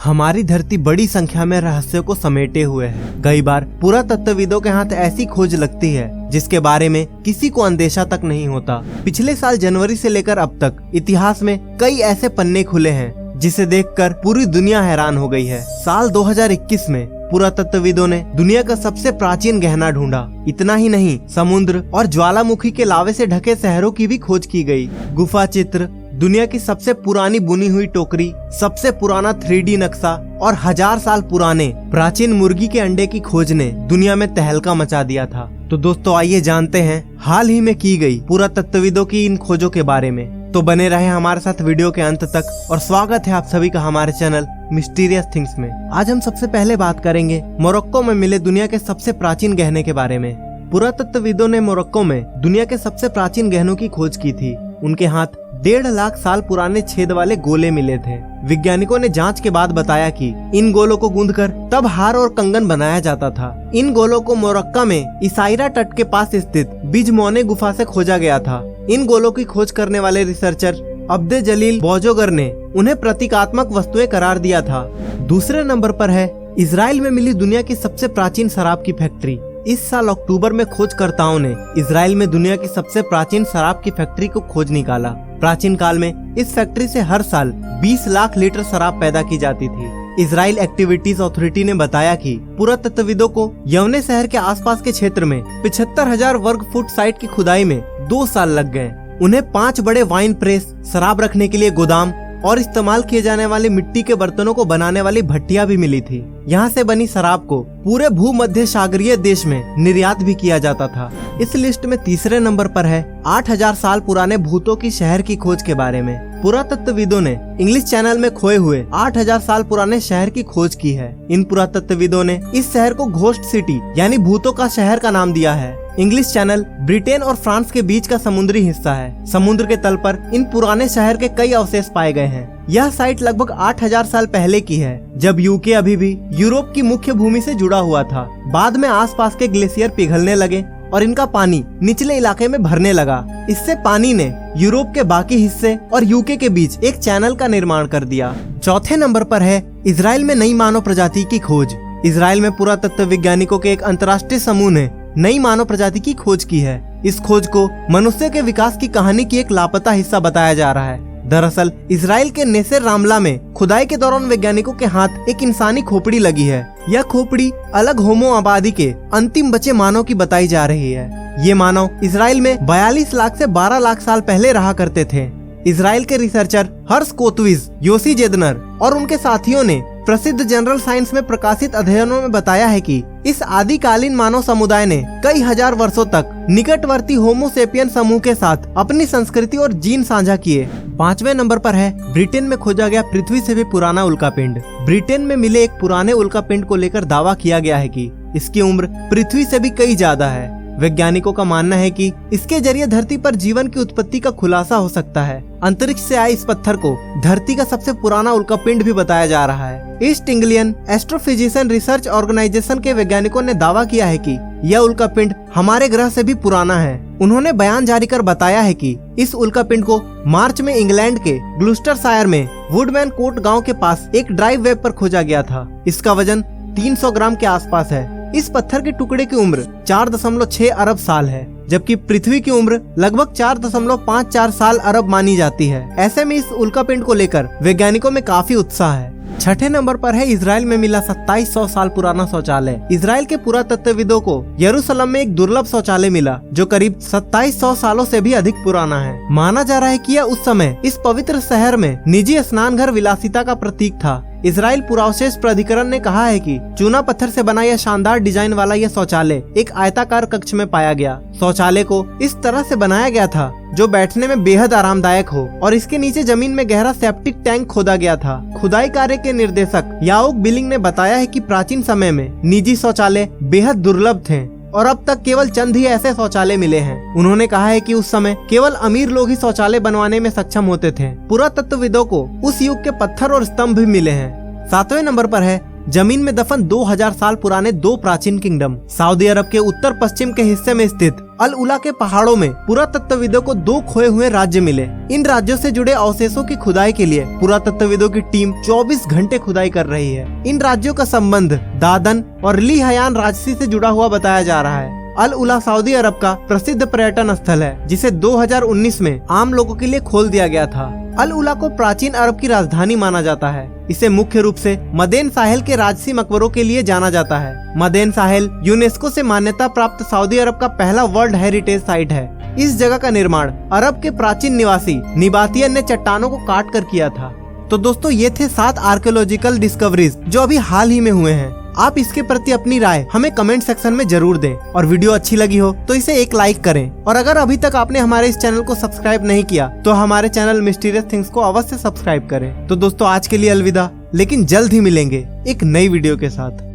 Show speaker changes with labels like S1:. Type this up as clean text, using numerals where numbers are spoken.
S1: हमारी धरती बड़ी संख्या में रहस्यों को समेटे हुए है। कई बार पुरातत्वविदों के हाथ ऐसी खोज लगती है जिसके बारे में किसी को अंदेशा तक नहीं होता। पिछले साल जनवरी से लेकर अब तक इतिहास में कई ऐसे पन्ने खुले हैं जिसे देखकर पूरी दुनिया हैरान हो गई है। साल 2021 में पुरातत्वविदों ने दुनिया का सबसे प्राचीन गहना ढूंढा। इतना ही नहीं, समुद्र और ज्वालामुखी के लावे से ढके शहरों की भी खोज की गई। गुफा चित्र, दुनिया की सबसे पुरानी बुनी हुई टोकरी, सबसे पुराना 3D नक्शा और 1000 साल पुराने प्राचीन मुर्गी के अंडे की खोज ने दुनिया में तहलका मचा दिया था। तो दोस्तों आइए जानते हैं हाल ही में की गई पुरातत्वविदों की इन खोजों के बारे में। तो बने रहे हमारे साथ वीडियो के अंत तक और स्वागत है आप सभी का हमारे चैनल मिस्टीरियस थिंग्स में। आज हम सबसे पहले बात करेंगे मोरक्को में मिले दुनिया के सबसे प्राचीन गहने के बारे में। पुरातत्वविदों ने मोरक्को में दुनिया के सबसे प्राचीन गहनों की खोज की थी। उनके हाथ 1.5 लाख साल पुराने छेद वाले गोले मिले थे। वैज्ञानिकों ने जांच के बाद बताया कि इन गोलों को गूंथकर तब हार और कंगन बनाया जाता था। इन गोलों को मोरक्को में इसाइरा तट के पास स्थित बिजमौने गुफा से खोजा गया था। इन गोलों की खोज करने वाले रिसर्चर अब्दे जलील बौजोगर ने उन्हें प्रतीकात्मक वस्तुएं करार दिया था। दूसरे नंबर पर है इजराइल में मिली दुनिया की सबसे प्राचीन शराब की फैक्ट्री। इस साल अक्टूबर में खोजकर्ताओं ने इजराइल में दुनिया की सबसे प्राचीन शराब की फैक्ट्री को खोज निकाला। प्राचीन काल में इस फैक्ट्री से हर साल 20 लाख लीटर शराब पैदा की जाती थी। इजराइल एक्टिविटीज अथॉरिटी ने बताया कि पुरातत्वविदों को यवने शहर के आसपास के क्षेत्र में 75,000 वर्ग फुट साइट की खुदाई में 2 साल लग गए। उन्हें 5 बड़े वाइन प्रेस, शराब रखने के लिए गोदाम और इस्तेमाल किए जाने वाले मिट्टी के बर्तनों को बनाने वाली भट्टियां भी मिली थी। यहाँ से बनी शराब को पूरे भूमध्य सागरीय देश में निर्यात भी किया जाता था। इस लिस्ट में तीसरे नंबर पर है 8000 साल पुराने भूतों की शहर की खोज के बारे में। पुरातत्वविदों ने इंग्लिश चैनल में खोए हुए 8000 साल पुराने शहर की खोज की है। इन पुरातत्वविदों ने इस शहर को घोस्ट सिटी यानी भूतों का शहर का नाम दिया है। इंग्लिश चैनल ब्रिटेन और फ्रांस के बीच का समुद्री हिस्सा है। समुद्र के तल पर इन पुराने शहर के कई अवशेष पाए गए हैं। यह साइट लगभग 8000 साल पहले की है, जब यूके अभी भी यूरोप की मुख्य भूमि से जुड़ा हुआ था। बाद में आसपास के ग्लेशियर पिघलने लगे और इनका पानी निचले इलाके में भरने लगा। इससे पानी ने यूरोप के बाकी हिस्से और यूके के बीच एक चैनल का निर्माण कर दिया। चौथे नंबर पर है इजराइल में नई मानव प्रजाति की खोज। इजराइल में पुरातत्व वैज्ञानिकों के एक अंतर्राष्ट्रीय समूह ने नई मानव प्रजाति की खोज की है। इस खोज को मनुष्य के विकास की कहानी की एक लापता हिस्सा बताया जा रहा है। दरअसल इजराइल के नेसर रामला में खुदाई के दौरान वैज्ञानिकों के हाथ एक इंसानी खोपड़ी लगी है। यह खोपड़ी अलग होमो आबादी के अंतिम बचे मानव की बताई जा रही है। ये मानव इजराइल में 42 लाख से 12 लाख साल पहले रहा करते थे। इजराइल के रिसर्चर हर्ष कोतविज, योसी जेदनर और उनके साथियों ने प्रसिद्ध जनरल साइंस में प्रकाशित अध्ययनों में बताया है कि इस आदिकालीन मानव समुदाय ने कई हजार वर्षों तक निकटवर्ती होमोसेपियन समूह के साथ अपनी संस्कृति और जीन साझा किए। 5वें नंबर पर है ब्रिटेन में खोजा गया पृथ्वी से भी पुराना उल्कापिंड। ब्रिटेन में मिले एक पुराने उल्कापिंड को लेकर दावा किया गया है कि इसकी उम्र पृथ्वी से भी कई ज्यादा है। वैज्ञानिकों का मानना है कि इसके जरिए धरती पर जीवन की उत्पत्ति का खुलासा हो सकता है। अंतरिक्ष से आए इस पत्थर को धरती का सबसे पुराना उल्कापिंड भी बताया जा रहा है। ईस्ट इंग्लियन एस्ट्रोफिजिशियन रिसर्च ऑर्गेनाइजेशन के वैज्ञानिकों ने दावा किया है कि यह उल्कापिंड हमारे ग्रह से भी पुराना है। उन्होंने बयान जारी कर बताया है कि इस उल्कापिंड को मार्च में इंग्लैंड के ग्लूस्टरशायर में वुडमैन कोट गाँव के पास एक ड्राई वेब पर खोजा गया था। इसका वजन 300 ग्राम के आसपास है। इस पत्थर के टुकड़े की उम्र 4.6 अरब साल है, जबकि पृथ्वी की उम्र लगभग 4.54 साल अरब मानी जाती है। ऐसे में इस उल्कापिंड को लेकर वैज्ञानिकों में काफी उत्साह है। छठे नंबर पर है इजराइल में मिला 2700 साल पुराना शौचालय। इजराइल के पुरातत्वविदों को यरूशलेम में एक दुर्लभ शौचालय मिला जो करीब 2700 सालों से भी अधिक पुराना है। माना जा रहा है कि यह उस समय इस पवित्र शहर में निजी स्नान घर विलासिता का प्रतीक था। इजराइल पुरावशेष प्राधिकरण ने कहा है कि चूना पत्थर से बना यह शानदार डिजाइन वाला यह शौचालय एक आयताकार कक्ष में पाया गया। शौचालय को इस तरह से बनाया गया था जो बैठने में बेहद आरामदायक हो और इसके नीचे जमीन में गहरा सेप्टिक टैंक खोदा गया था। खुदाई कार्य के निर्देशक याओक बिलिंग ने बताया है कि प्राचीन समय में निजी शौचालय बेहद दुर्लभ थे और अब तक केवल चंद ही ऐसे शौचालय मिले हैं। उन्होंने कहा है कि उस समय केवल अमीर लोग ही शौचालय बनवाने में सक्षम होते थे। पुरातत्वविदों को उस युग के पत्थर और स्तंभ भी मिले हैं। 7वें नंबर पर है जमीन में दफन 2000 साल पुराने 2 प्राचीन किंगडम। सऊदी अरब के उत्तर पश्चिम के हिस्से में स्थित अल उला के पहाड़ों में पुरातत्वविदों को 2 खोए हुए राज्य मिले। इन राज्यों से जुड़े अवशेषों की खुदाई के लिए पुरातत्वविदों की टीम 24 घंटे खुदाई कर रही है। इन राज्यों का संबंध दादन और ली हयान राजसी से जुड़ा हुआ बताया जा रहा है। अल उला सऊदी अरब का प्रसिद्ध पर्यटन स्थल है, जिसे 2019 में आम लोगों के लिए खोल दिया गया था। अल उला को प्राचीन अरब की राजधानी माना जाता है। इसे मुख्य रूप से मदेन साहेल के राजसी मकबरों के लिए जाना जाता है। मदेन साहेल यूनेस्को से मान्यता प्राप्त सऊदी अरब का पहला वर्ल्ड हेरिटेज साइट है। इस जगह का निर्माण अरब के प्राचीन निवासी निबातियन ने चट्टानों को काट कर किया था। तो दोस्तों, ये थे 7 आर्कियोलॉजिकल डिस्कवरीज जो अभी हाल ही में हुए हैं। आप इसके प्रति अपनी राय हमें कमेंट सेक्शन में जरूर दें, और वीडियो अच्छी लगी हो तो इसे एक लाइक करें। और अगर अभी तक आपने हमारे इस चैनल को सब्सक्राइब नहीं किया तो हमारे चैनल मिस्टीरियस थिंग्स को अवश्य सब्सक्राइब करें। तो दोस्तों, आज के लिए अलविदा, लेकिन जल्द ही मिलेंगे एक नई वीडियो के साथ।